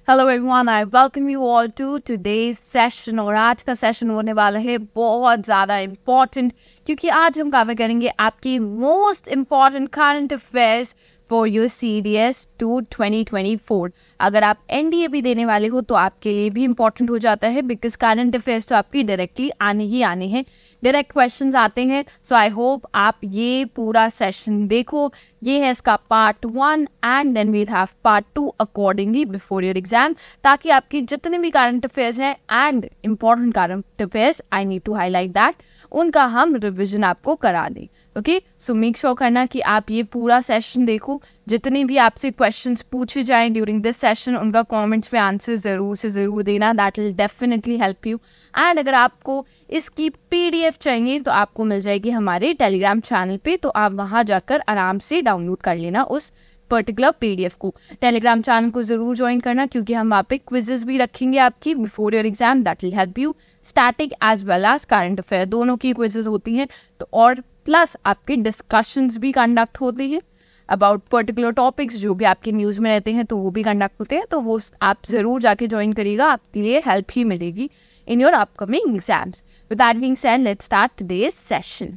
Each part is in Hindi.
Hello everyone, I welcome you all to today's session. और आज का सेशन होने वाला है बहुत ज़्यादा इम्पॉर्टेंट, क्योंकि आज हम कवर करेंगे आपकी most important current affairs for your CDS 2 2024। अगर आप NDA भी देने वाले हो तो आपके लिए भी इम्पॉर्टेंट हो जाता है, बिकॉज करंट अफेयर्स तो आपकी डायरेक्टली आने ही आने हैं, डायरेक्ट क्वेश्चंस आते हैं। सो आई होप आप ये पूरा सेशन देखो। ये है इसका part 1 and then we'll have part 2 accordingly before your exam, ताकि आपकी जितने भी करंट अफेयर्स हैं and important current affairs, I need to highlight that, उनका हम रिविजन आपको करा दें। ओके, सो मेक श्योर करना कि आप ये पूरा सेशन देखो। जितने भी आपसे क्वेश्चंस पूछे जाएं ड्यूरिंग दिस सेशन, उनका कमेंट्स में आंसर ज़रूर से ज़रूर देना, that will definitely help you. And अगर आपको इसकी PDF चाहिए तो आपको मिल जाएगी हमारे टेलीग्राम चैनल पे, तो आप वहाँ जाकर आराम से डाउनलोड कर लेना उस पर्टिकुलर PDF को। टेलीग्राम चैनल को ज़रूर ज्वाइन करना, क्योंकि हम वहाँ पे क्विजेज भी रखेंगे आपकी before your exam, that will help you. Static as well as current affair दोनों की क्विजेज होती हैं, तो और प्लस आपके डिस्कशंस भी कंडक्ट होते हैं अबाउट पर्टिकुलर टॉपिक्स जो भी आपके न्यूज़ में रहते हैं, तो वो भी कंडक्ट होते हैं। तो वो आप ज़रूर जाके ज्वाइन करिएगा, आपके लिए हेल्प ही मिलेगी in your upcoming exams. With that being said, let's start today's session.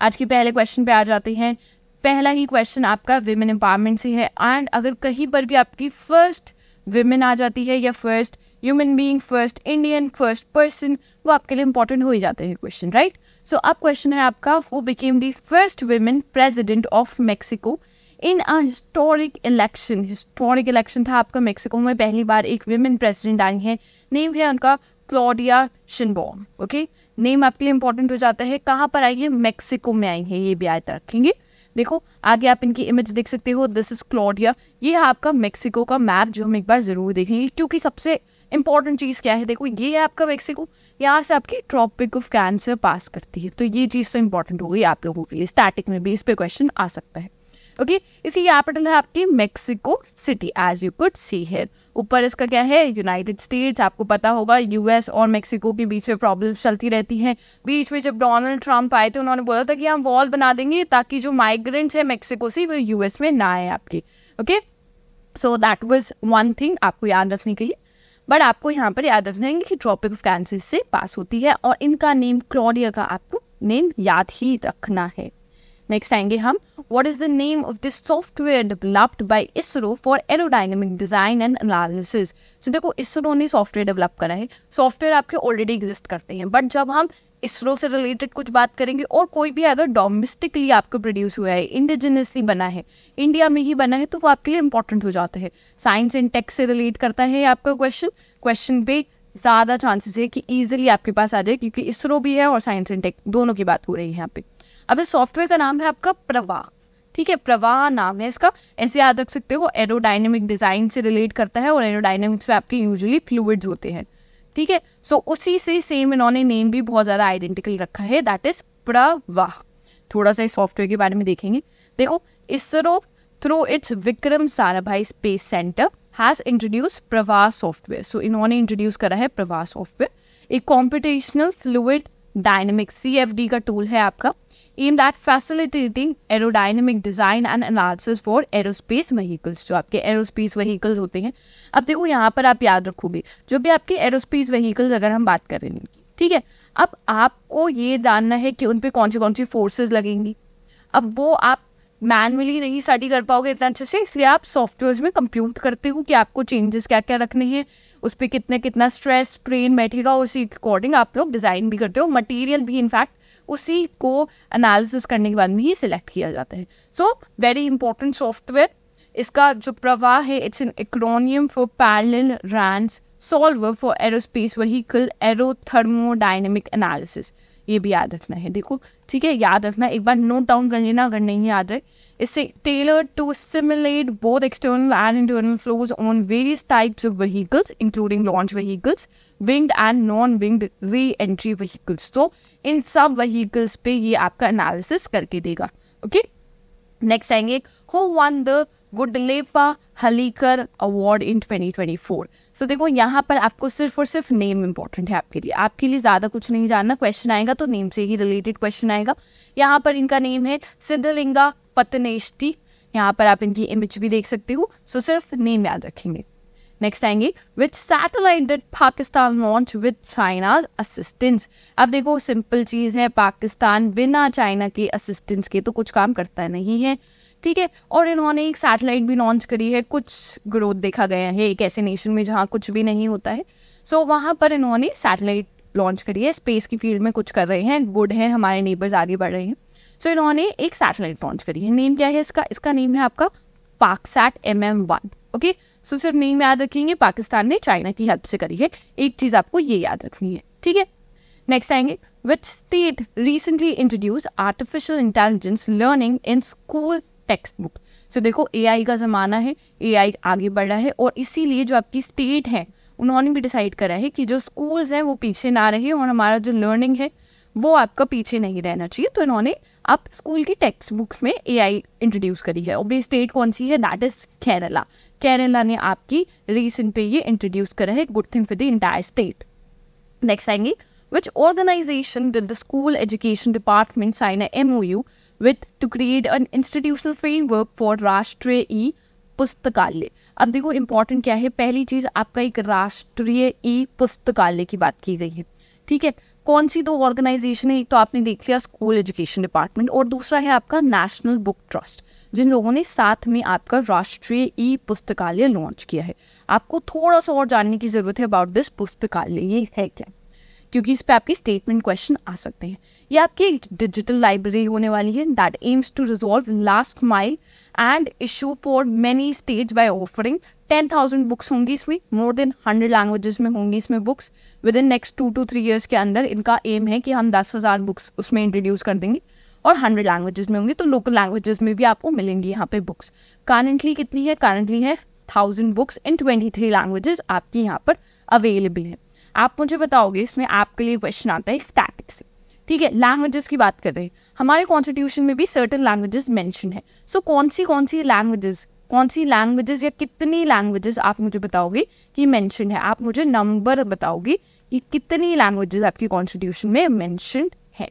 आज के पहले क्वेश्चन पे आ जाते हैं। पहला ही क्वेश्चन आपका विमेन एम्पावरमेंट से है, एंड अगर कहीं पर भी आपकी फर्स्ट विमेन आ जाती है या first human being, first Indian, first person, वो आपके लिए इंपॉर्टेंट हो ही जाते हैं क्वेश्चन, राइट। सो अब क्वेश्चन है आपका, who became the first women president of Mexico in a historic election. Historic election था आपका, मेक्सिको में पहली बार एक विमेन प्रेसिडेंट आई है। नेम है उनका क्लॉडिया शिनबॉर्न। ओके, नेम आपके लिए इंपॉर्टेंट हो जाता है। कहाँ पर आई है? मेक्सिको में आई है, ये भी याद रखेंगे। देखो आगे आप इनकी इमेज देख सकते हो, दिस इज क्लॉडिया। ये है आपका मेक्सिको का मैप, जो हम एक बार जरूर देखेंगे, क्योंकि सबसे इंपॉर्टेंट चीज़ क्या है, देखो ये है आपका मेक्सिको, यहाँ से आपकी ट्रॉपिक ऑफ कैंसर पास करती है, तो ये चीज़ तो इंपॉर्टेंट हो गई आप लोगों के लिए। स्टैटिक में भी इस पे क्वेश्चन आ सकता है। ओके, इसी कैपिटल है आपकी Mexico City, as you could see here. ऊपर इसका क्या है? United States. आपको पता होगा US और मेक्सिको के बीच में प्रॉब्लम्स चलती रहती हैं। बीच में जब डोनाल्ड ट्रंप आए थे, उन्होंने बोला था कि हम वॉल बना देंगे ताकि जो माइग्रेंट्स है मेक्सिको से वो US में ना आए आपके। Okay, so that was one thing आपको याद रखने के लिए। बट आपको यहाँ पर याद रखना है कि ट्रॉपिक ऑफ कैंसर से पास होती है, और इनका नेम क्लॉडिया का आपको नेम याद ही रखना है। नेक्स्ट आएंगे हम, what is the name of this software developed by ISRO for aerodynamic design and analysis. So देखो, इसरो ने सॉफ्टवेयर डेवलप करा है। सॉफ्टवेयर आपके ऑलरेडी एग्जिस्ट करते हैं, बट जब हम इसरो से रिलेटेड कुछ बात करेंगे, और कोई भी अगर डोमेस्टिकली आपको प्रोड्यूस हुआ है, इंडिजिनसली बना है, इंडिया में ही बना है, तो वो आपके लिए इंपॉर्टेंट हो जाता है। साइंस एंड टेक से रिलेट करता है आपका क्वेश्चन पे ज़्यादा चांसेस है कि ईजिली आपके पास आ जाए, क्योंकि इसरो भी है और साइंस एंड टेक दोनों की बात हो रही है यहाँ पे। अब इस सॉफ्टवेयर का नाम है आपका प्रवाह। ठीक है, प्रवाह नाम है इसका, ऐसे याद रख सकते हो। एरोडायनेमिक डिजाइन से रिलेट करता है, और एरोडायनेमिक्स में आपके यूजुअली फ्लूइड्स होते हैं। ठीक है, सो उसी से सेम इन्होंने नेम भी बहुत ज़्यादा आइडेंटिकल रखा है, दैट इज प्रवाह। थोड़ा सा इस सॉफ्टवेयर के बारे में देखेंगे। देखो, ISRO through it's Vikram Sarabhai space centre has introduce प्रवाह सॉफ्टवेयर। सो इन्होंने इंट्रोड्यूस करा है प्रवाह सॉफ्टवेयर। एक कॉम्पिटिशनल फ्लूइड डायनेमिक CFD का टूल है आपका, aimed at facilitating aerodynamic design and analysis for aerospace vehicles, जो आपके एरोस्पेस व्हीकल्स होते हैं। अब देखो यहाँ पर आप याद रखोगे, जो भी आपके एरोस्पेस व्हीकल्स अगर हम बात कर रहे हैं, ठीक है, अब आपको ये जानना है कि उन पे कौन सी फोर्सेस लगेंगी। अब वो आप मैनुअली नहीं स्टडी कर पाओगे इतना अच्छे से, इसलिए आप सॉफ्टवेयर में कंप्यूट करते हो कि आपको चेंजेस क्या क्या रखने हैं, उस पर कितना स्ट्रेस स्ट्रेन बैठेगा, उसी अकॉर्डिंग आप लोग डिज़ाइन भी करते हो। मटेरियल भी इनफैक्ट उसी को एनालिसिस करने के बाद में ही सिलेक्ट किया जाता है। So very important software. इसका जो प्रवाह है, it's an acronym for parallel RANS solver for aerospace vehicle aerothermodynamic analysis. ये भी याद रखना है। देखो ठीक है, याद रखना, एक बार नोट डाउन कर लेना अगर नहीं याद रहे। इससे tailored to simulate both external and internal flows on various types of vehicles including launch vehicles, winged and non winged re entry vehicles. तो इन सब व्हीकल्स पे ये आपका एनालिसिस करके देगा। ओके, नेक्स्ट आएंगे, who won the Gudleppa Hallikeri award in 2024। So देखो यहाँ पर आपको सिर्फ और सिर्फ नेम इंपॉर्टेंट है आपके लिए ज़्यादा कुछ नहीं जानना। क्वेश्चन आएगा तो नेम से ही रिलेटेड क्वेश्चन आएगा। यहाँ पर इनका नेम है सिद्धलिंगा पतनेष्टि। यहाँ पर आप इनकी इमेज भी देख सकते हो, सो सिर्फ नेम याद रखेंगे। नेक्स्ट आएंगे which satellite did Pakistan launch with China's assistance. अब देखो सिंपल चीज है, पाकिस्तान बिना चाइना के असिस्टेंस के तो कुछ काम करता नहीं है, ठीक है। और इन्होंने एक सैटेलाइट भी लॉन्च करी है, कुछ ग्रोथ देखा गया है एक ऐसे नेशन में जहाँ कुछ भी नहीं होता है, सो वहाँ पर इन्होंने सैटेलाइट लॉन्च करी है, स्पेस की फील्ड में कुछ कर रहे हैं, गुड है, हमारे नेबर्स आगे बढ़ रहे हैं। सो इन्होंने एक सैटेलाइट लॉन्च करी है, नेम क्या है इसका नेम है आपका पाकसैट MM1, ओके। सो सिर्फ नेम याद रखेंगे, पाकिस्तान ने चाइना की हेल्प से करी है, एक चीज आपको ये याद रखनी है, ठीक है। नेक्स्ट आएंगे which state recently introduce artificial intelligence learning in school text book. So देखो AI का ज़माना है, AI आगे बढ़ रहा है, और इसीलिए जो आपकी स्टेट है उन्होंने भी डिसाइड करा है कि जो स्कूल्स हैं वो पीछे ना रहे और हमारा जो लर्निंग है वो आपका पीछे नहीं रहना चाहिए। तो इन्होंने आप स्कूल की टेक्स्ट बुक्स में AI इंट्रोड्यूस करी है। और स्टेट कौन सी है? That is Kerala. केरला ने आपकी रीसेंट पे ये इंट्रोड्यूस करा है, good thing for the entire state. Next आएंगे which organization did the school education department sign a MOU with to create an institutional framework for राष्ट्रीय ई पुस्तकालय। अब देखो इंपॉर्टेंट क्या है, पहली चीज आपका एक राष्ट्रीय ई पुस्तकालय की बात की गई है, ठीक है। कौन सी दो ऑर्गेनाइजेशन है? एक तो आपने देख लिया स्कूल एजुकेशन डिपार्टमेंट, और दूसरा है आपका नेशनल बुक ट्रस्ट, जिन लोगों ने साथ में आपका राष्ट्रीय ई पुस्तकालय लॉन्च किया है। आपको थोड़ा सा और जानने की जरूरत है अबाउट दिस पुस्तकालय, ये है क्या, क्योंकि इस पे आपकी स्टेटमेंट क्वेश्चन आ सकते हैं। ये आपकी एक डिजिटल लाइब्रेरी होने वाली है that aims to resolve last mile end issue for many states by offering 10,000 books होंगी इसमें, मोर देन 100 लैंग्वेजेस में होंगी इसमें books. Within next 2 to 3 years के अंदर इनका एम है कि हम 10,000 बुक्स उसमें इंट्रोड्यूस कर देंगे, और 100 लैंग्वेजेस में होंगी, तो लोकल लैंग्वेजेस में भी आपको मिलेंगी यहाँ पे बुक्स। करंटली कितनी है? करंटली है 1000 बुक्स इन 23 लैंग्वेजेस आपकी यहाँ पर अवेलेबल है। आप मुझे बताओगे, इसमें आपके लिए क्वेश्चन आता है स्टैटिक से, ठीक है। लैंग्वेजेस की बात कर रहे हैं, हमारे कॉन्स्टिट्यूशन में भी सर्टेन लैंग्वेजेस मेंशन है। सो कौन सी लैंग्वेजेस या कितनी लैंग्वेजेस आप मुझे बताओगे कि मेंशन है। आप मुझे नंबर बताओगे कि कितनी लैंग्वेजेस आपकी कॉन्स्टिट्यूशन में मेंशन है,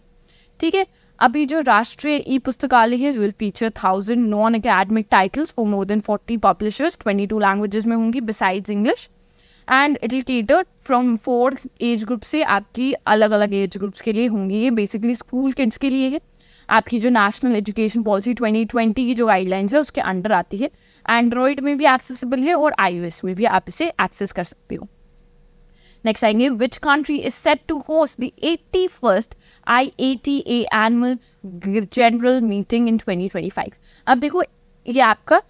ठीक है। अभी जो राष्ट्रीय ई पुस्तकालय है will feature 1000 non academic titles for more than 40 publishers, 22 languages में होंगी besides English, and it will cater from 4 age group से आपकी अलग अलग एज ग्रुप्स के लिए होंगी। ये बेसिकली स्कूल किड्स के लिए है। आपकी जो नेशनल एजुकेशन पॉलिसी 2020 की जो गाइडलाइंस है उसके अंडर आती है। एंड्रॉइड में भी एक्सेसिबल है और iOS में भी आप इसे एक्सेस कर सकते हो। नेक्स्ट आएंगे which country is set to host the 81st IATA annual general meeting in 2025। अब देखो ये आपका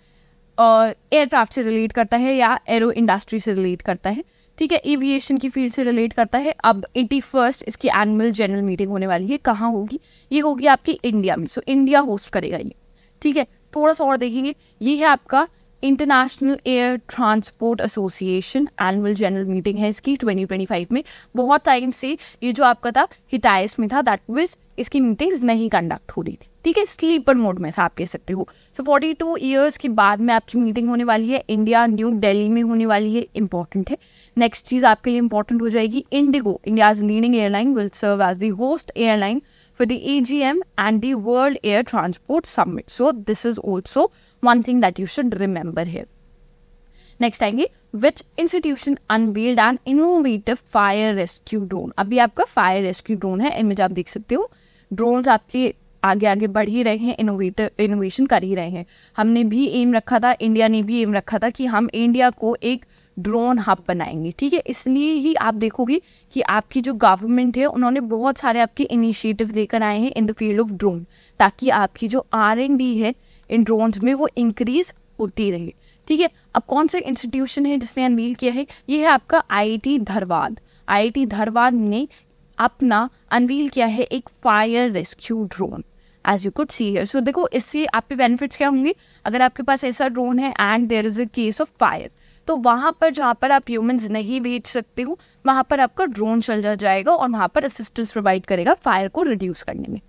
एयरक्राफ्ट से रिलेट करता है या एरो इंडस्ट्री से रिलेट करता है, ठीक है, एविएशन की फील्ड से रिलेट करता है। अब 81st इसकी एनुअल जनरल मीटिंग होने वाली है, कहाँ होगी? ये होगी आपकी इंडिया में। सो इंडिया होस्ट करेगा ये, ठीक है। थोड़ा सा और देखेंगे, ये है आपका international air transport association annual general meeting है इसकी 2025 में। बहुत टाइम से ये जो आपका था हिटाइस में था, दैट मीन्स इसकी मीटिंग्स नहीं कंडक्ट हो रही थी, ठीक है, स्लीपर मोड में था आप कह सकते हो। सो 42 ईयर्स के बाद में आपकी मीटिंग होने वाली है, इंडिया न्यू दिल्ली में होने वाली है, इंपॉर्टेंट है। नेक्स्ट चीज आपके लिए इंपॉर्टेंट हो जाएगी, IndiGo India's leading airline will serve as the host airline for the AGM and the World Air Transport Summit. So this is also one thing that you should remember here. Next आएंगे which institution unveiled an innovative fire rescue drone। अभी आपका fire rescue drone है, इनमें आप देख सकते हो ड्रोन्स आपके आगे आगे बढ़ ही रहे हैं, इनोवेशन कर ही रहे हैं। हमने भी एम रखा था, इंडिया ने भी एम रखा था कि हम इंडिया को एक ड्रोन हब बनाएंगे, ठीक है। इसलिए ही आप देखोगे कि आपकी जो गवर्नमेंट है उन्होंने बहुत सारे आपके इनिशिएटिव लेकर आए हैं in the field of drone, ताकि आपकी जो R&D है इन ड्रोन्स में वो इंक्रीज होती रहे, ठीक है। अब कौन सा इंस्टीट्यूशन है जिसने अनवील किया है? ये है आपका IIT धरवाद। IIT धरवाद ने अपना अनवील किया है एक fire rescue drone, as you could see here. So देखो इससे आपके बेनिफिट्स क्या होंगे? अगर आपके पास ऐसा ड्रोन है and there is a case of fire, तो वहां पर जहां पर आप ह्यूमंस नहीं भेज सकते हो वहां पर आपका ड्रोन चल जाएगा और वहां पर असिस्टेंस प्रोवाइड करेगा फायर को रिड्यूस करने में।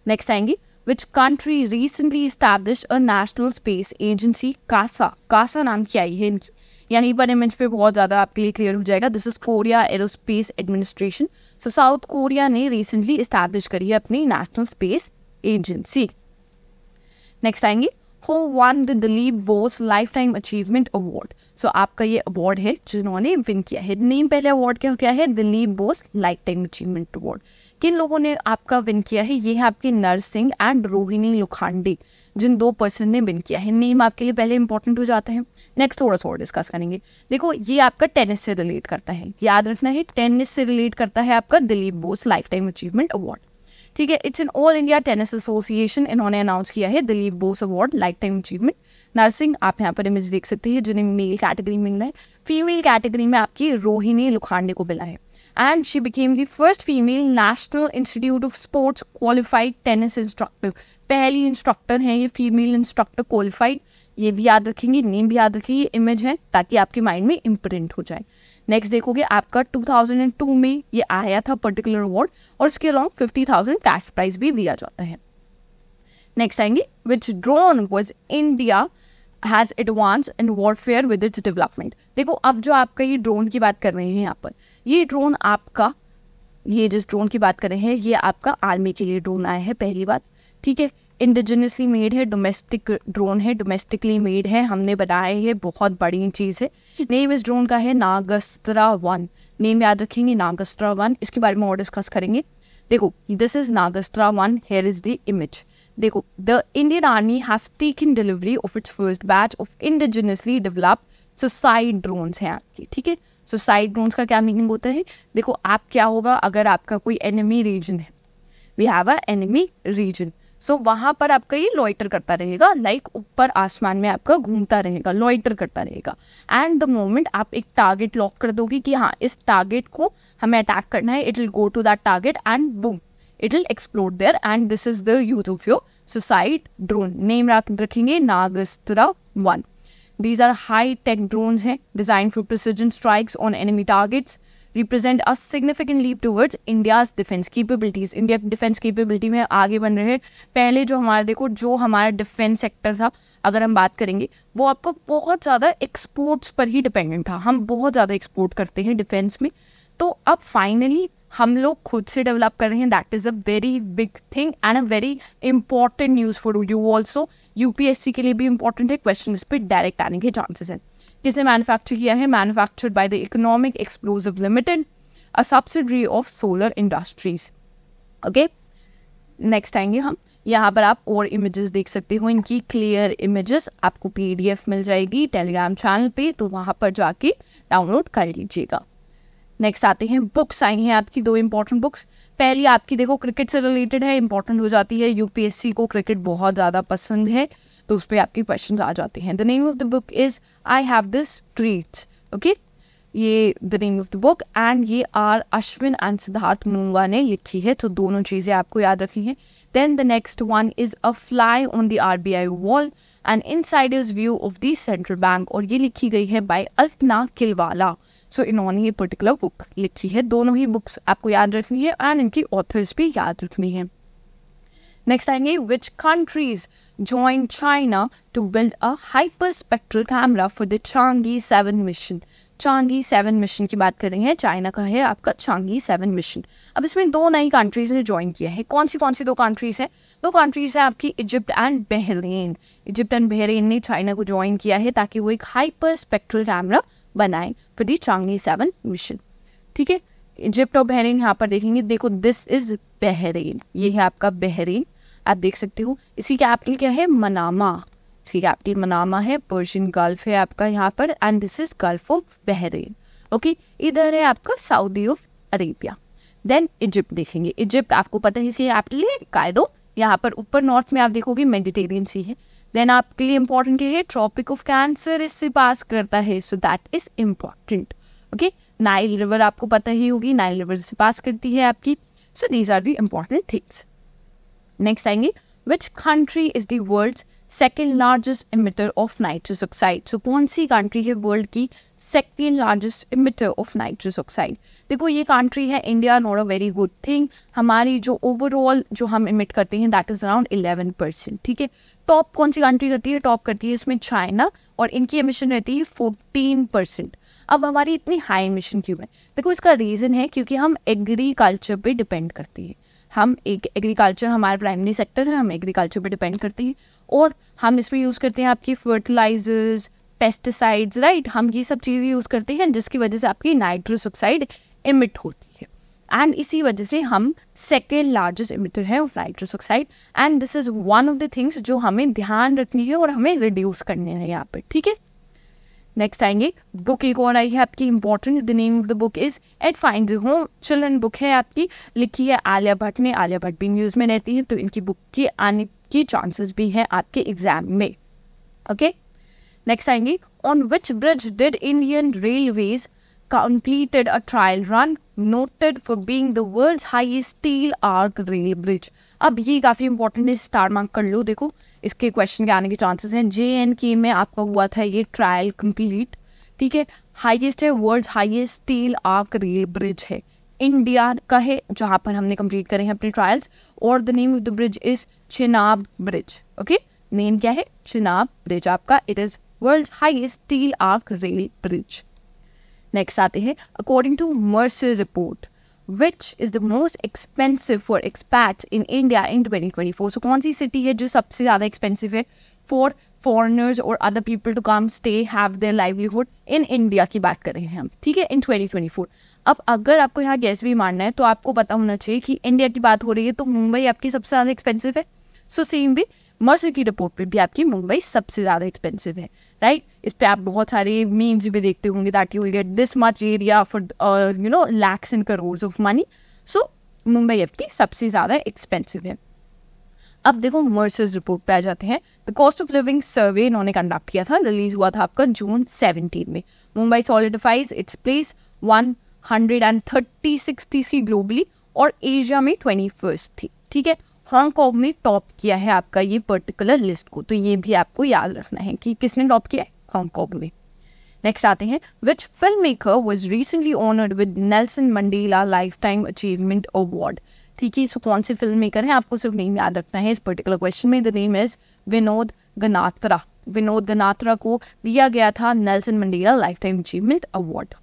नेक्स्ट आएंगे which country recently established a national space agency, KASA. KASA नाम की आई है इनकी, यानी पर इमेज पे बहुत ज्यादा आपके लिए क्लियर हो जाएगा। This is Korea aerospace administration. So South Korea ने रिसेंटली एस्टैब्लिश करी है अपनी नेशनल स्पेस एजेंसी। नेक्स्ट आएंगे who won the Dilip Bose lifetime achievement award. So आपका ये अवार्ड है जिन्होंने विन किया है. नेम पहले अवार्ड क्या है, Dilip Bose lifetime achievement award. किन लोगों ने आपका विन किया है, ये है आपकी नर सिंह एंड रोहिणी लोखंडे, जिन 2 पर्सन ने विन किया है. नेम आपके लिए पहले इंपॉर्टेंट हो जाते हैं. नेक्स्ट थोड़ा सा और डिस्कस करेंगे. देखो ये आपका टेनिस से रिलेट करता है, याद रखना है, टेनिस से रिलेट करता है आपका Dilip Bose lifetime achievement award. ठीक है, it's an all India tennis association, इन्होंने अनाउंस किया है Dilip Bose award lifetime achievement. Narsingh आप यहाँ पर इमेज देख सकते हैं, जिन्हें मेल कैटेगरी में मिला है. फीमेल कैटेगरी में आपकी रोहिणी लोखंडे को मिला है. And she became the first female national institute of sports qualified tennis instructor. पहली इंस्ट्रक्टर हैं ये फीमेल इंस्ट्रक्टर क्वालिफाइड. ये भी याद रखेंगे, नेम भी याद रखेंगे, इमेज है ताकि आपके माइंड में इम्प्रिंट हो जाए. नेक्स्ट देखोगे आपका 2002 में ये आया था पर्टिकुलर अवार्ड, और इसके अलावा 50,000 कैश प्राइज भी दिया जाता है. नेक्स्ट आएंगे, which drone was India has advance in warfare with its development. देखो अब जो आपका ये ड्रोन की बात कर रहे हैं यहाँ पर, ये ड्रोन आपका, ये जिस ड्रोन की बात कर रहे हैं ये आपका आर्मी के लिए ड्रोन आया है. पहली बात, ठीक है, इंडिजिनसली मेड है, डोमेस्टिक ड्रोन है, डोमेस्टिकली मेड है, हमने बनाए है, बहुत बड़ी चीज़ है. नेम इस ड्रोन का है नागस्त्रा 1. नेम याद रखेंगे, नागस्त्रा 1. इसके बारे में और डिस्कस करेंगे. देखो this is Nagastra 1, here is the image. देखो the Indian army has taken delivery of its first batch of indigenously developed suicide drones हैं आपकी. ठीक है, सुसाइड ड्रोन्स का क्या मीनिंग होता है, देखो आप क्या होगा अगर आपका कोई एनिमी रीजन है, we have a enemy region, so वहाँ पर आपका ये लॉइटर करता रहेगा, लाइक ऊपर आसमान में आपका घूमता रहेगा, लॉइटर करता रहेगा. एंड द मोमेंट आप एक टारगेट लॉक कर दोगे कि हाँ इस टारगेट को हमें अटैक करना है, it will go to that target and boom it will explode there. And this is the use of your suicide drone. Name रखेंगे Nagastra 1. These are high-tech drones हैं, designed for precision strikes on enemy targets, represent a significant leap towards India's defense capabilities. India defense capability में आगे बन रहे हैं. पहले जो हमारा देखो जो हमारा डिफेंस सेक्टर था, अगर हम बात करेंगे, वो आपको बहुत ज़्यादा एक्सपोर्ट्स पर ही डिपेंडेंट था. हम बहुत ज़्यादा एक्सपोर्ट करते हैं डिफेंस में. तो अब फाइनली हम लोग खुद से डेवलप कर रहे हैं. That is a very big thing and a very important news for you also. UPSC के लिए भी इंपॉर्टेंट है, क्वेश्चन इस पर डायरेक्ट आने के चांसेस हैं. किसने मैन्युफैक्चर किया है, manufactured by the economic explosive limited, a subsidiary of solar industries. Okay, next आएंगे हम. यहाँ पर आप और इमेजेस देख सकते हो, इनकी क्लियर इमेजेस आपको पीडीएफ मिल जाएगी टेलीग्राम चैनल पे, तो वहाँ पर जाके डाउनलोड कर लीजिएगा. नेक्स्ट आते हैं, बुक्स आई हैं आपकी 2 इंपॉर्टेंट बुक्स. पहली आपकी देखो क्रिकेट से रिलेटेड है, इंपॉर्टेंट हो जाती है, यूपीएससी को क्रिकेट बहुत ज़्यादा पसंद है, तो उस पर आपके क्वेश्चन आ जाते हैं. The name of the book is I have the streets. Okay, ये the name of the book, and ये आर अश्विन एंड सिद्धार्थ मुंगा ने लिखी है, तो दोनों चीज़ें आपको याद रखनी है. Then the next one is a fly on the RBI wall and insiders view of the central bank, और ये लिखी गई है बाय अल्पना किलवाला. सो इन्होंने ये पर्टिकुलर बुक लिखी है. दोनों ही बुक्स आपको याद रखनी है एंड इनकी ऑथर्स भी याद रखनी है. नेक्स्ट आएंगे, which countries joined China to build a hyperspectral camera for the Chang'e 7 mission. Chang'e 7 mission की बात कर रहे हैं, चाइना का है आपका Chang'e 7 मिशन. अब इसमें 2 नई कंट्रीज ने ज्वाइन किया है. कौन सी 2 कंट्रीज है, 2 कंट्रीज है आपकी Egypt and Bahrain. Egypt and Bahrain ने चाइना को ज्वाइन किया है ताकि वो एक हाइपर स्पेक्ट्रल कैमरा बनाए फॉर दी Chang'e 7 मिशन. ठीक है, इजिप्ट और बहरीन यहाँ पर देखेंगे. देखो दिस इज बहरीन, ये है आपका बहरीन, आप देख सकते हो. इसकी कैपिटल क्या है, मनामा. इसकी कैपिटल मनामा है, पर्शियन गल्फ है आपका यहाँ पर, and this is gulf of Bahrain. Okay, इधर है आपका Saudi of Arabia. Then Egypt देखेंगे. इजिप्ट आपको पता है इसकी कैपिटल है कायरो. यहाँ पर ऊपर नॉर्थ में आप देखोगे मेडिटेरियन सी है. देन आपके लिए इंपॉर्टेंट क्या है, ट्रॉपिक ऑफ कैंसर इससे पास करता है, सो that is important. Okay, Nile river आपको पता ही होगी, नाइल रिवर से पास करती है आपकी. So these are the important things. Next आएंगे, which country is the world's second largest emitter of nitrous oxide. So कौन सी कंट्री है वर्ल्ड की second largest emitter of nitrous oxide. देखो ये कंट्री है India, not a very good thing. हमारी जो ओवरऑल जो हम इमिट करते हैं दैट इज अराउंड 11%. ठीक है, टॉप कौन सी कंट्री करती है, टॉप करती है इसमें चाइना, और इनकी एमिशन रहती है 14%. अब हमारी इतनी हाई एमिशन क्यों है, देखो इसका रीज़न है क्योंकि हम एग्रीकल्चर पे डिपेंड करते हैं. हम एक एग्रीकल्चर हमारा प्राइमरी सेक्टर है, हम एग्रीकल्चर पे डिपेंड करते हैं और हम इसमें यूज़ करते हैं आपकी फर्टिलाइजर्स, पेस्टिसाइड्स, राइट। हम ये सब चीज़ें यूज़ करते हैं जिसकी वजह से आपकी नाइट्रस ऑक्साइड इमिट होती है एंड इसी वजह से हम सेकेंड लार्जेस्ट इमिटर है of nitrous oxide and this is one of the things जो हमें ध्यान रखनी है और हमें रिड्यूस करने हैं यहाँ पे, ठीक है। नेक्स्ट आएंगे, बुक एक और आई है आपकी important, the name of the book is at find home. Children book है आपकी, लिखी है आलिया भट्ट ने। आलिया भट्ट भी न्यूज़ में रहती है तो इनकी बुक के आने की चांसेस भी है आपके एग्जाम में, ओके। नेक्स्ट आएंगे, on which bridge did Indian railways completed a trial run noted for being the world's highest steel arc rail bridge। अब ये काफ़ी इंपॉर्टेंट है, स्टार मार्क कर लो। देखो इसके क्वेश्चन के आने के चांसेस हैं। JNK में आपका हुआ था ये ट्रायल कंप्लीट, ठीक है। हाईएस्ट है, world's highest steel arch rail bridge है, इंडिया का है जहाँ पर हमने कंप्लीट करे हैं अपने ट्रायल्स और the name of the bridge is Chenab bridge, okay. Name क्या है? चिनाब ब्रिज आपका, it is world's highest steel arch rail bridge. Next आते हैं, according to Mercer report which is the most expensive for expats in India in 2024। So कौन सी सिटी है जो सबसे ज़्यादा एक्सपेंसिव है फॉर फॉरेनर्स और other people to come stay have their livelihood in India की बात कर रहे हैं हम, ठीक है, इन 2024। अब अगर आपको यहाँ गैस भी मारना है तो आपको पता होना चाहिए कि इंडिया की बात हो रही है तो मुंबई आपकी सबसे ज़्यादा एक्सपेंसिव है। सो सेम भी मर्सर की रिपोर्ट पे भी आपकी मुंबई सबसे ज़्यादा एक्सपेंसिव है, राइट। इस पे आप बहुत सारे मीम्स भी देखते होंगे that you will get this much area for lakhs and crores of money. So Mumbai आपकी सबसे ज़्यादा एक्सपेंसिव है। अब देखो मर्सर्स रिपोर्ट पे आ जाते हैं। द कॉस्ट ऑफ लिविंग सर्वे इन्होंने कंडक्ट किया था, रिलीज हुआ था आपका जून 17 में। मुंबई सॉलिडिफाइज इट्स प्लेस 136 थी ग्लोबली और एशिया में 21st थी, ठीक है। हांगकांग ने टॉप किया है आपका ये पर्टिकुलर लिस्ट को, तो ये भी आपको याद रखना है कि किसने टॉप किया है, हांगकांग ने। नेक्स्ट आते हैं, which film maker was recently honoured with Nelson Mandela life time achievement award, ठीक है। सो कौन से फिल्म मेकर हैं आपको सिर्फ नेम याद रखना है इस पर्टिकुलर क्वेश्चन में। The name is Vinod Ganatra. Vinod Ganatra को दिया गया था Nelson Mandela life time achievement award.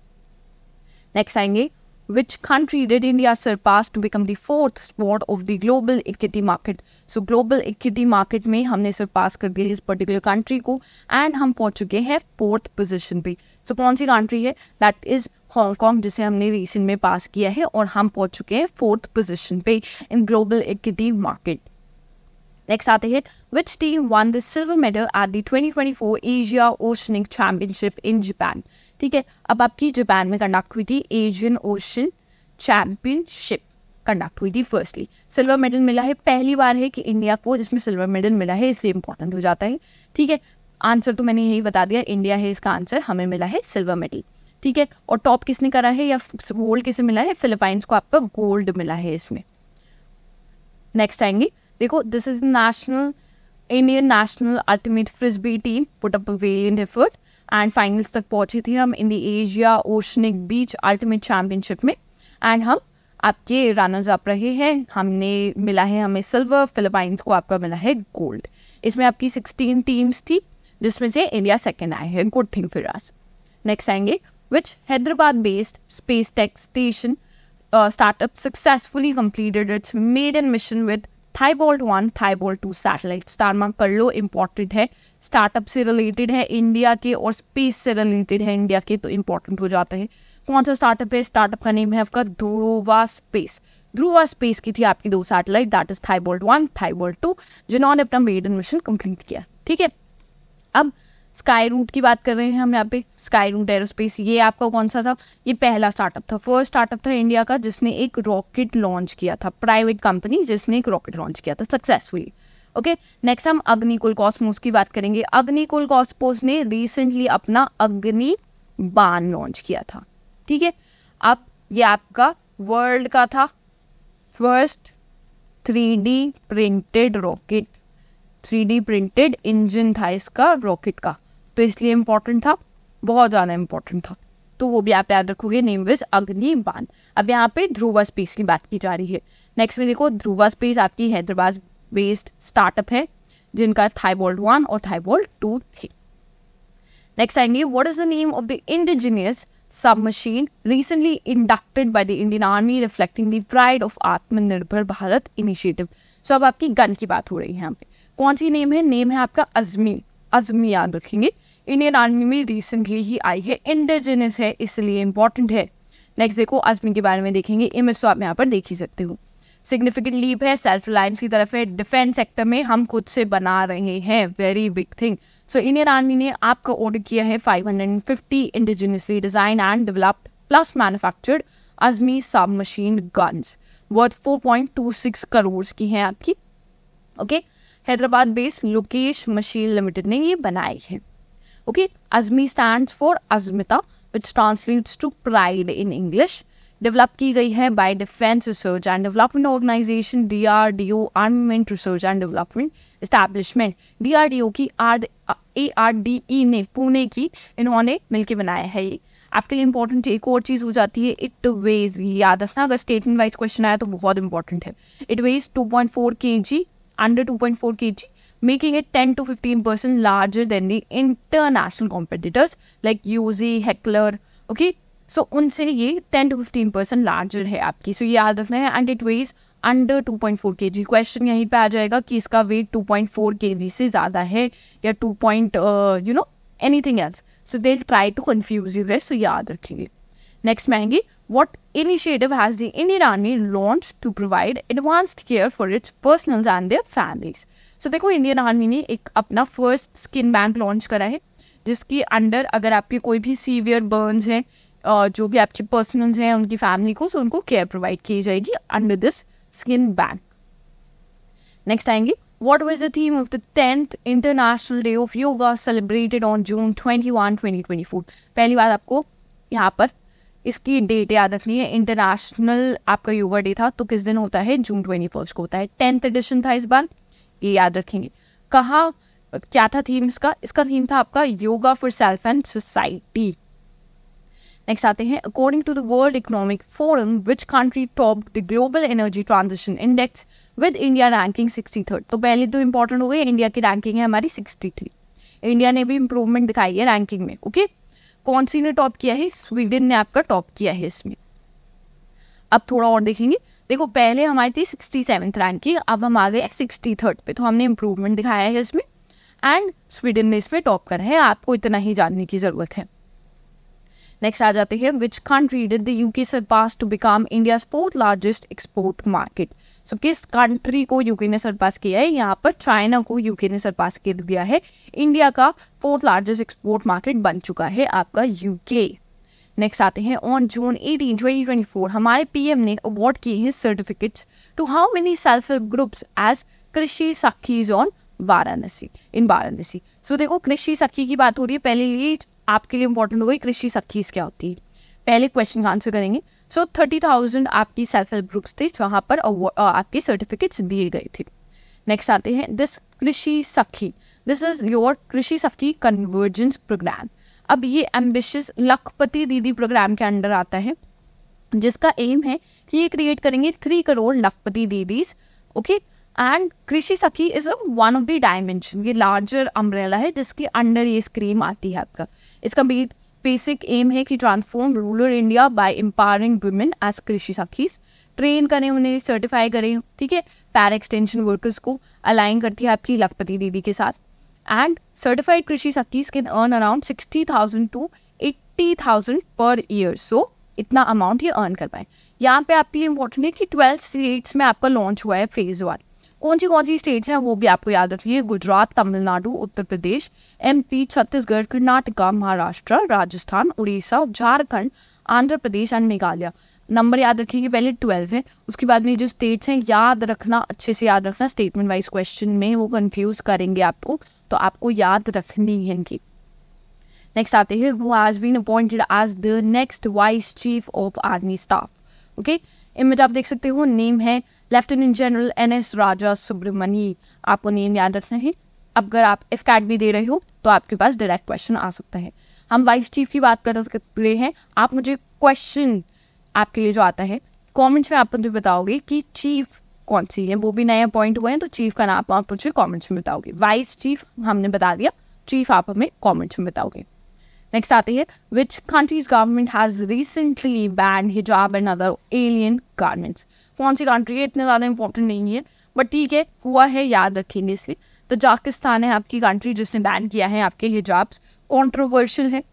Next आएंगे, which country did India surpass to become the 4th spot of the global equity market? So global equity market में हमने surpass कर दिया इस particular country को and हम पहुंच चुके हैं 4th position पे। So कौन सी country है? That is Hong Kong, जिसे हमने recent में पास किया है और हम पहुंच चुके हैं 4th position पे in global equity market। Next आते हैं, which team one the silver medal at the 2024 Asia oceanic championship in Japan, ठीक है। अब आपकी जापान में कंडक्ट हुई थी एशियन ओशन चैंपियनशिप कंडक्ट हुई थी। फर्स्टली सिल्वर मेडल मिला है, पहली बार है कि इंडिया को जिसमें सिल्वर मेडल मिला है, इसलिए इंपॉर्टेंट हो जाता है, ठीक है। आंसर तो मैंने यही बता दिया, इंडिया है इसका आंसर, हमें मिला है सिल्वर मेडल, ठीक है। और टॉप किसने करा है या गोल्ड किसे मिला है? फिलीपाइंस को आपका गोल्ड मिला है इसमें। नेक्स्ट आएंगे, देखो this is national Indian national ultimate frisbee team put up a variant effort and finals तक पहुंची थी हम in the Asia oceanic beach ultimate championship में एंड हम आपके रनर्स अप रहे हैं। हमने मिला है हमें सिल्वर, फिलीपाइंस को आपका मिला है गोल्ड। इसमें आपकी 16 टीम्स थी जिसमें से इंडिया सेकेंड आए हैं, good thing for us. Next आएंगे, which Hyderabad based space tech station startup successfully completed its maiden mission with Thibault 1, Thibault 2 satellite. Star mark कर लो, इंपॉर्टेंट है, स्टार्टअप से रिलेटेड है इंडिया के और स्पेस से रिलेटेड है इंडिया के, तो इंपॉर्टेंट हो जाता है। कौन सा स्टार्टअप है? स्टार्टअप का नेम है आपका ध्रुवा स्पेस। ध्रुवा स्पेस की थी आपकी 2 satellite, that is Thibault 1, Thibault 2, जिन्होंने अपना मेडन मिशन कंप्लीट किया, ठीक है। अब स्काई रूट की बात कर रहे हैं हम यहाँ पे, स्काई रूट एरोस्पेस, ये आपका कौन सा था? ये पहला स्टार्टअप था, फर्स्ट स्टार्टअप था इंडिया का जिसने एक रॉकेट लॉन्च किया था, प्राइवेट कंपनी जिसने एक रॉकेट लॉन्च किया था सक्सेसफुली, ओके। नेक्स्ट हम अग्निकुल कॉस्मोस की बात करेंगे। अग्निकुल कॉस्मोस ने रिसेंटली अपना अग्नि बाण लॉन्च किया था, ठीक है। अब ये आपका वर्ल्ड का था first 3D printed rocket, 3D printed engine था इसका रॉकेट का, तो इसलिए इंपॉर्टेंट था, बहुत ज़्यादा इंपॉर्टेंट था, तो वो भी आप याद रखोगे, नेम विज अग्नि बाण। अब यहाँ पे ध्रुवा स्पेस की बात की जा रही है। नेक्स्ट में देखो, ध्रुवा स्पेस आपकी हैदराबाद बेस्ड स्टार्टअप है जिनका Thibault 1 और Thibault 2 थे। नेक्स्ट आएंगे, what is the name of the indigenous submachine recently inducted by the Indian Army, reflecting the pride of आत्मनिर्भर भारत इनिशिएटिव. सो अब आपकी गन की बात हो रही है यहाँ पे. कौन सी नेम है आपका अजमी. अजमी याद रखेंगे. इंडियन आर्मी में रिसेंटली ही आई है, इंडिजिनस है, इसलिए इंपॉर्टेंट है. नेक्स्ट देखो अजमी के बारे में देखेंगे. इमेज तो आप यहाँ पर देख ही सकते हो. सिग्निफिकेंट लीप है, सेल्फ रिलायंस की तरफ है. डिफेंस सेक्टर में हम खुद से बना रहे हैं, very big thing. So Indian army ने आपका ऑर्डर किया है 550 indigenously design and developed plus manufactured Asmi sub machine guns worth 4.26 crore की हैं आपकी. Okay, Hyderabad based Lokesh machine limited ने ये बनाई है. Okay, Asmi stands for Asmita which translates to pride in English. Develop की गई है by defence research and development organisation DRDO, armament research and development establishment. DRDO की ARDE ने पुणे की इन्होंने मिलकर बनाया है. ये आपके लिए इंपॉर्टेंट एक और चीज हो जाती है, इट वेज. याद रखना, अगर स्टेटमेंट वाइज क्वेश्चन आया तो बहुत इंपॉर्टेंट है. It weighs 2.4 kg, under 2.4 kg, making it 10 to 15% larger than the international competitors like UZ, Heckler. Okay, so उनसे ये 10 to 15% larger है आपकी. So ये याद रखना है. And it weighs under 2.4 kg. Question यहीं पे आ जाएगा कि इसका वेट 2.4 kg से ज़्यादा है या 2. Anything else. So they'll try to confuse you here. So याद रखेंगे. Next में आएंगे. What initiative has the Indian Army launched to provide advanced care for its personnel and their families? So देखो, इंडियन आर्मी ने एक अपना फर्स्ट स्किन बैंक लॉन्च करा है, जिसके अंडर अगर आपके कोई भी सीवियर बर्न्स हैं, जो भी आपके पर्सनल्स हैं, उनकी फैमिली को, सो उनको केयर प्रोवाइड की जाएगी under this skin bank. Next आएंगे. What was the theme of the 10th International Day of Yoga celebrated on June 21, 2024? पहली बार आपको यहाँ पर इसकी डेट याद रखनी है. इंटरनेशनल आपका योगा डे था, तो किस दिन होता है? जून 21 को होता है. 10th एडिशन था इस बार, ये याद रखेंगे. कहाँ क्या था थीम इसका थीम था आपका yoga for self and society. Next आते हैं. According to the World Economic Forum which country topped the global energy transition index with India ranking 63rd. तो पहले तो इंपॉर्टेंट हो गई, इंडिया की रैंकिंग है हमारी 63. इंडिया ने भी इंप्रूवमेंट दिखाई है रैंकिंग में. ओके, कौन सी ने टॉप किया है? स्वीडन ने आपका टॉप किया है इसमें. अब थोड़ा और देखेंगे. देखो, पहले हमारी थी 67th रैंक की, अब हम आ गए 63rd पे, तो हमने इंप्रूवमेंट दिखाया है इसमें एंड स्वीडन ने इसमें टॉप करा है. आपको इतना ही जानने की जरूरत है. नेक्स्ट आ जाते हैं. Which country did the UK surpass to become India fourth largest export market? So किस कंट्री को यूके ने सरपास किया है? यहाँ पर चाइना को यूके ने सरपास कर दिया है. इंडिया का फोर्थ लार्जेस्ट एक्सपोर्ट मार्केट बन चुका है आपका यूके. नेक्स्ट आते हैं. ऑन जून 18, 2024 हमारे पीएम ने अवार्ड किए हैं certificates to how many self help groups as Krishi Sakhis on Varanasi, in Varanasi. So देखो, कृषि सखी की बात हो रही है. पहले ये आपके लिए इंपॉर्टेंट हो गई, कृषि सखीज क्या होती है. पहले क्वेश्चन का आंसर करेंगे. सो 30,000 आपकी सेल्फ हेल्प ग्रुप्स थे जहाँ पर आपके सर्टिफिकेट्स दिए गए थे. नेक्स्ट आते हैं. दिस कृषि सखी, दिस इज योर कृषि सखी कन्वर्जेंस प्रोग्राम. अब ये एम्बिशियस लखपति दीदी प्रोग्राम के अंडर आता है, जिसका एम है कि ये क्रिएट करेंगे 3 करोड़ लखपति दीदीज. ओके, एंड कृषि सखी is one of the dimension, ये लार्जर अम्ब्रेला है जिसके अंडर ये स्कीम आती है आपका. इसका बेसिक एम है कि transform rural India by empowering women as Krishi Sakhis. Train करें उन्हें, सर्टिफाई करें, ठीक है. पैरा एक्सटेंशन वर्कर्स को अलाइन करती है आपकी लखपति दीदी के साथ. एंड सर्टिफाइड कृषि सखीज can earn around 60,000 to 80,000 per year. सो इतना अमाउंट ये अर्न कर पाए. यहाँ पे आपके लिए इंपॉर्टेंट है कि 12 स्टेट्स में आपका लॉन्च हुआ है फेज 1. कौन सी स्टेट्स हैं वो भी आपको याद रखिए. Gujarat, Tamil Nadu, Uttar Pradesh, MP, Chhattisgarh, Karnataka, Maharashtra, Rajasthan, Orissa, Jharkhand, Andhra Pradesh and Meghalaya. Number याद रखिए, पहले 12 है, उसके बाद में जो स्टेट्स हैं याद रखना, अच्छे से याद रखना. स्टेटमेंट वाइज क्वेश्चन में वो कंफ्यूज करेंगे आपको, तो आपको याद रखनी है इनकी. नेक्स्ट आते हैं. Who has been appointed as the next vice chief of army staff. Okay, image आप देख सकते हो. नेम है lieutenant general NS Raja Subramani. आपको नेम याद रखना है. अगर आप FCAT भी दे रहे हो तो आपके पास डायरेक्ट क्वेश्चन आ सकता है. हम वाइस चीफ की बात कर रहे हैं. आप मुझे क्वेश्चन आपके लिए जो आता है कमेंट्स में आप मुझे बताओगे कि चीफ कौन सी है. वो भी नए अपॉइंट हुए हैं, तो चीफ का नाम आप मुझे कमेंट्स में बताओगे. वाइस चीफ हमने बता दिया, चीफ आप हमें कमेंट्स में बताओगे. नेक्स्ट आती है which countries government has recently ban हिजाब एंड अदर एलियन गारमेंट्स। कौन सी कंट्री है, इतने ज़्यादा इंपॉर्टेंट नहीं है बट ठीक है, हुआ है, याद रखेंगे इसलिए। तजाकिस्तान है आपकी कंट्री जिसने बैन किया है आपके हिजाब्स, कॉन्ट्रोवर्शियल है।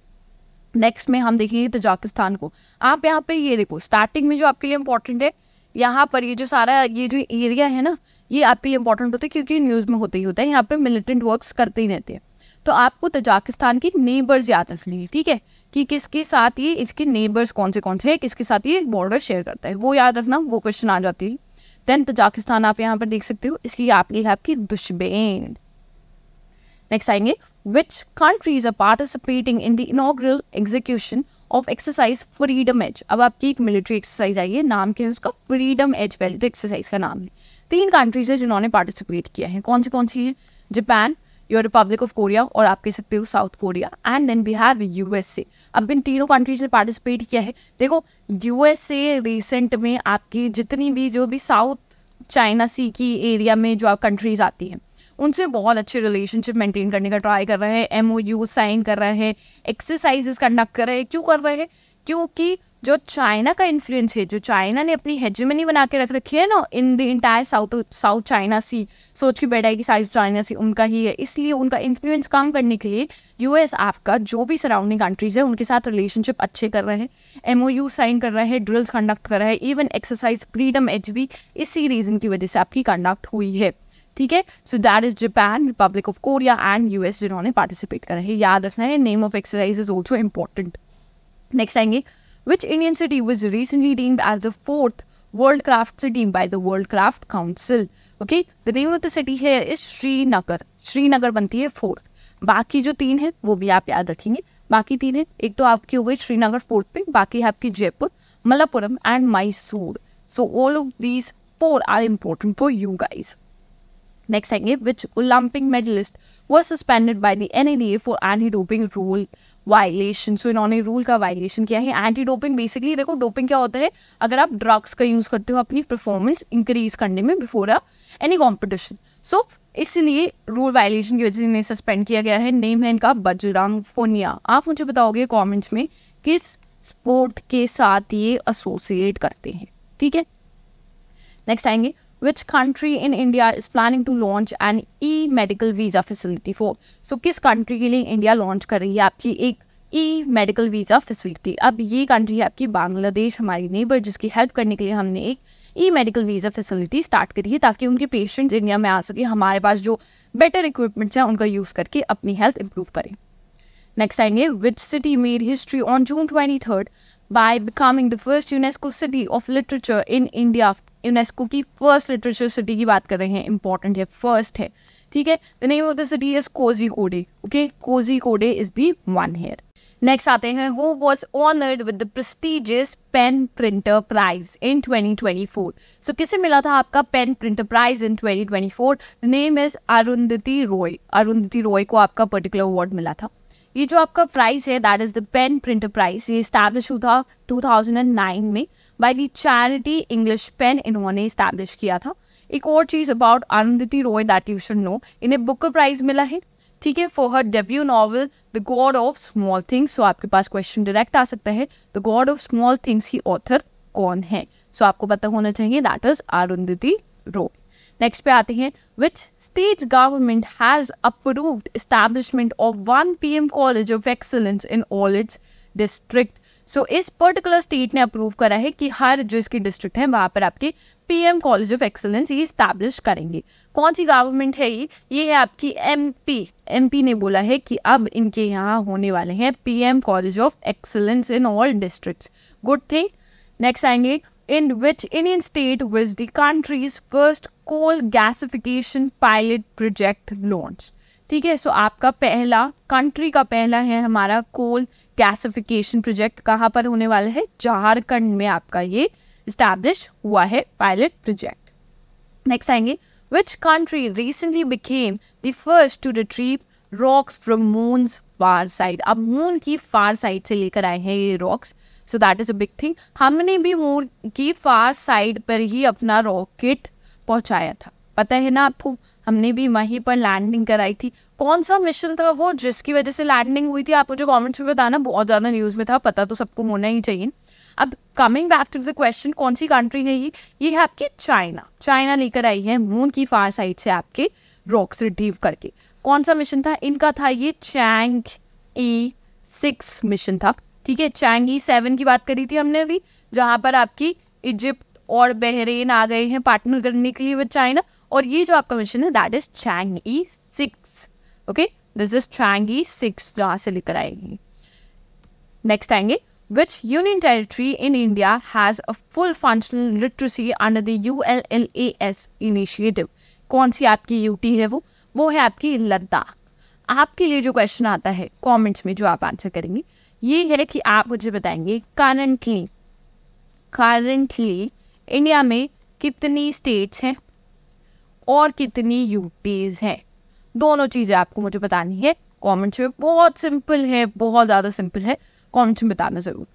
नेक्स्ट में हम देखेंगे तजाकिस्तान को। आप यहाँ पे ये देखो, स्टार्टिंग में जो आपके लिए इंपॉर्टेंट है, यहाँ पर ये जो सारा ये जो एरिया है ना, ये आपके लिए इंपॉर्टेंट होता है क्योंकि न्यूज़ में होता ही होता है, यहाँ पे मिलिटेंट वर्क्स करते ही रहते हैं। तो आपको तजाकिस्तान की नेबर्स याद रखनी है, ठीक है, कि किसके साथ ये, इसके नेबर्स कौन से हैं, किसके साथ ये बॉर्डर शेयर करता है, वो याद रखना, वो क्वेश्चन आ जाती है। देन तजाकिस्तान आप यहाँ पर देख सकते हो, इसकी आपकी है आपकी दुश्मन। नेक्स्ट आएंगे which countries are participating in the inaugural execution of exercise Freedom Edge. अब आपकी एक मिलिट्री एक्सरसाइज आई है, नाम क्या है उसका, फ्रीडम एज, पहले तो एक्सरसाइज का नाम है। 3 कंट्रीज है जिन्होंने पार्टिसिपेट किया है, कौन सी है, Japan, your Republic of Korea और आप कह सकते हो South Korea, and then we have USA. अब इन तीनों कंट्रीज ने पार्टिसिपेट किया है। देखो यूएसए रिसेंट में आपकी जितनी भी जो भी साउथ चाइना सी की एरिया में जो आप कंट्रीज आती हैं उनसे बहुत अच्छे रिलेशनशिप मेंटेन करने का ट्राई कर रहे हैं, एमओयू साइन कर रहे हैं, एक्सरसाइजेस कंडक्ट कर रहे हैं। क्यों कर रहे हैं, क्योंकि जो चाइना का इन्फ्लुएंस है, जो चाइना ने अपनी हेजेमनी बना के रख रखी है ना in the entire South China Sea, सोच के बैठा है कि साउथ चाइना सी उनका ही है, इसलिए उनका इन्फ्लुएंस कम करने के लिए यूएस आपका जो भी सराउंडिंग कंट्रीज है उनके साथ रिलेशनशिप अच्छे कर रहे हैं, एमओयू साइन कर रहे हैं, ड्रिल्स कंडक्ट कर रहे हैं, इवन एक्सरसाइज फ्रीडम एज भी इसी रीजन की वजह से आपकी कंडक्ट हुई है, ठीक है। सो that is Japan, Republic of Korea and US जिन्होंने पार्टिसिपेट करा है, याद रखना है। Name of exercise is also important. Next आएंगे which Indian city was recently deemed as the 4th World Craft City by the World Craft Council? Okay, the name of the city here is Srinagar. Srinagar बनती है 4th। बाकी जो 3 है वो भी आप याद रखेंगे। बाकी 3 है, एक तो आपकी हो गई श्रीनगर 4th पे, बाकी है आपकी Jaipur, Malappuram and Mysore. So all of these 4 are important for you guys. Next आएंगे which Olympic medalist was suspended by the NADA for anti-doping rule violation. So इन्होंने रूल का वायलेशन किया है। एंटी डोपिंग बेसिकली देखो, डोपिंग क्या होता है, अगर आप ड्रग्स का यूज करते हो अपनी परफॉर्मेंस इंक्रीज करने में बिफोर एनी कॉम्पिटिशन, सो इसलिए रूल वायलेशन की वजह से इन्हें सस्पेंड किया गया है। नेम है इनका बजरंग पुनिया। आप मुझे बताओगे कमेंट्स में किस स्पोर्ट के साथ ये एसोसिएट करते हैं, ठीक है। नेक्स्ट आएंगे which country in India is planning to launch an e-medical visa facility for? So किस कंट्री के लिए इंडिया लॉन्च कर रही है आपकी एक ई-मेडिकल वीज़ा फैसिलिटी। अब ये कंट्री है आपकी बांग्लादेश, हमारी नेबर, जिसकी हेल्प करने के लिए हमने एक ई-मेडिकल वीज़ा फैसिलिटी स्टार्ट करी है ताकि उनके पेशेंट्स इंडिया में आ सके, हमारे पास जो बेटर इक्विपमेंट्स हैं उनका यूज़ करके अपनी हेल्थ इंप्रूव करें। नेक्स्ट आएंगे which city made history on June 23rd by becoming the first UNESCO city of literature in India। UNESCO की फर्स्ट लिटरेचर सिटी की बात कर रहे हैं, इंपॉर्टेंट है, फर्स्ट है, ठीक है। The name of the city is Kozhikode. Okay, Kozhikode is the one here. Next आते हैं who was honoured with the prestigious pen printer prize in 2024। So किसे मिला था आपका pen printer prize in 2024? The name is Arundhati Roy. Arundhati Roy को आपका पर्टिकुलर अवार्ड मिला था। ये जो आपका प्राइस है that is the PEN printer prize, ये स्टैब्लिश हुआ था 2009 में by the charity English PEN, इन्होंने स्टैब्लिश किया था। एक और चीज about Arundhati Roy that you should know, इन्हें बुकर प्राइज मिला है, ठीक है, for her debut novel the God of Small Things. So आपके पास क्वेश्चन डायरेक्ट आ सकता है, the God of Small Things की ऑथर कौन है? सो आपको पता होना चाहिए, that is Arundhati Roy. Next पे आते हैं which state government has approved establishment of 1 PM college of excellence in all its district. So इस पर्टिकुलर स्टेट ने अप्रूव करा है कि हर जो इसकी डिस्ट्रिक्ट है वहां पर आपके PM कॉलेज ऑफ एक्सीलेंस ये स्टैब्लिश करेंगे। कौन सी गवर्नमेंट है ये है आपकी MP ने बोला है कि अब इनके यहाँ होने वाले हैं PM college of excellence in all districts. Good thing. Next आएंगे in which Indian state was the country's first coal gasification pilot project launched। ठीक है, सो आपका पहला कंट्री का पहला है हमारा कोल गैसिफिकेशन प्रोजेक्ट, कहाँ पर होने वाला है? झारखंड में आपका ये स्टैब्लिश हुआ है पायलट प्रोजेक्ट। नेक्स्ट आएंगे which country recently became the first to retrieve rocks from moon's far side. अब मून की फार साइड से लेकर आए हैं ये rocks, so that is a big thing. हमने भी मून की फार साइड पर ही अपना रॉकेट पहुंचाया था, पता है ना आपको, हमने भी वहीं पर लैंडिंग कराई थी। कौन सा मिशन था वो जिसकी वजह से लैंडिंग हुई थी, आप मुझे कमेंट्स में बताना, बहुत ज़्यादा न्यूज़ में था, पता तो सबको होना ही चाहिए। अब coming back to the question, कौन सी कंट्री है ये है आपकी चाइना। चाइना लेकर आई है मून की फार साइड से आपके रॉक्स रिट्रीव करके। कौन सा मिशन था इनका, था ये चैंग-ई 6 मिशन था, ठीक है। चैंग-ई 7 की बात करी थी हमने अभी, जहां पर आपकी इजिप्ट और बहरीन आ गए हैं पार्टनर करने के लिए विद चाइना, और ये जो आपका मिशन है that is Chang'e 6। Okay, this is Chang'e 6 जहां से लेकर आएगी। नेक्स्ट आएंगे, which union territory in India has a full functional literacy under the ULLAS initiative? कौन सी आपकी यूटी है वो है आपकी लद्दाख। आपके लिए जो क्वेश्चन आता है कमेंट्स में जो आप आंसर करेंगे, ये है कि आप मुझे बताएंगे करंटली इंडिया में कितनी स्टेट्स हैं और कितनी यूटीज हैं। दोनों चीजें आपको मुझे बतानी है कमेंट्स में। बहुत सिंपल है, बहुत ज़्यादा सिंपल है, कमेंट्स में बताना जरूर।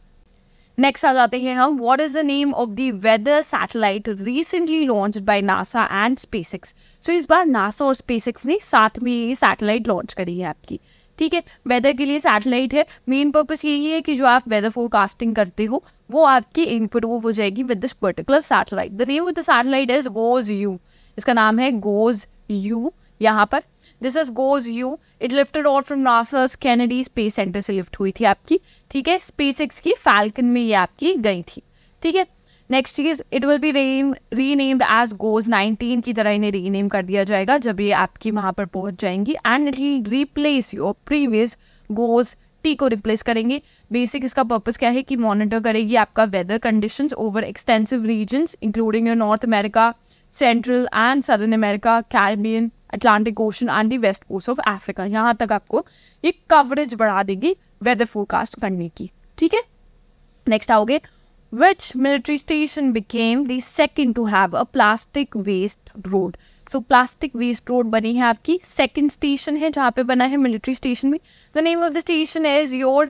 नेक्स्ट आ जाते हैं हम, what is the name of the weather satellite recently launched by NASA and SpaceX. So इस बार नासा और स्पेसएक्स ने साथ में ये सैटेलाइट लॉन्च करी है आपकी, ठीक है। वेदर के लिए सैटेलाइट है, मेन पर्पस यही है कि जो आप वेदर फोरकास्टिंग करते हो वो आपकी इम्प्रूव हो जाएगी with this particular satellite. The name of the satellite is GOES-U, इसका नाम है GOES-U। यहाँ पर this is GOES-U, it lifted of from NASA's Kennedy space centre से लिफ्ट हुई थी आपकी, ठीक है। स्पेसएक्स की फैल्कन में ये आपकी गई थी, ठीक है। नेक्स्ट चीज, it will be renamed as GOES-19 की तरह इन्हें रीनेम कर दिया जाएगा जब ये आपकी वहां पर पहुंच जाएंगी, and it will replace your previous GOES-T को रिप्लेस करेंगे। बेसिक इसका पर्पस क्या है कि मॉनिटर करेगी आपका weather conditions over extensive regions including your North America, central and southern America, Caribbean, Atlantic Ocean and the west coast of Africa. यहाँ तक आपको ये कवरेज बढ़ा देगी वेदर फोरकास्ट करने की, ठीक है। नेक्स्ट आओगे, which military station became the second to have a plastic waste road? So plastic waste road बनी है आपकी second station है जहाँ पे बना है military station में। The name of the station is your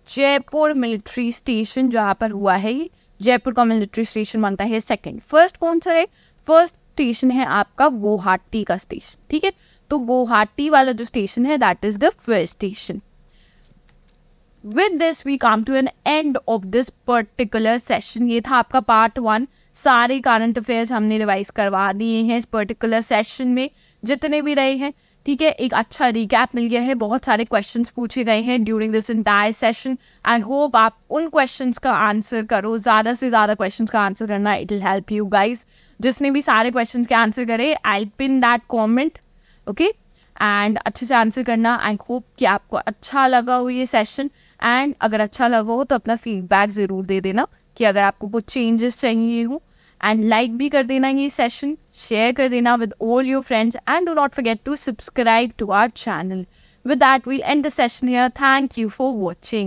Jaipur military station, जहाँ पर हुआ है ये जयपुर का military station बनता है second। फर्स्ट कौन सा है, फर्स्ट स्टेशन है आपका गुवाहाटी का स्टेशन, ठीक है। तो गुवाहाटी वाला जो स्टेशन है that is the first station. With this we come to an end of this particular session। ये था आपका पार्ट 1। सारे करंट अफेयर्स हमने रिवाइज करवा दिए हैं इस पर्टिकुलर सेशन में, जितने भी रहे हैं, ठीक है। एक अच्छा रिकैप मिल गया है, बहुत सारे क्वेश्चंस पूछे गए हैं during this entire session. I hope आप उन क्वेश्चंस का आंसर करो, ज़्यादा से ज़्यादा क्वेश्चंस का आंसर करना, it will help you guys. जिसने भी सारे क्वेश्चंस के आंसर करे, I pin that comment, okay, and अच्छे से आंसर करना। आई होप कि आपको अच्छा लगा हो ये सेशन, एंड अगर अच्छा लगा हो तो अपना फीडबैक ज़रूर दे देना कि अगर आपको कुछ चेंजेस चाहिए हो, एंड लाइक भी कर देना ये सेशन, शेयर कर देना with all your friends, and do not forget to subscribe to our channel. With that we'll end the session here. Thank you for watching.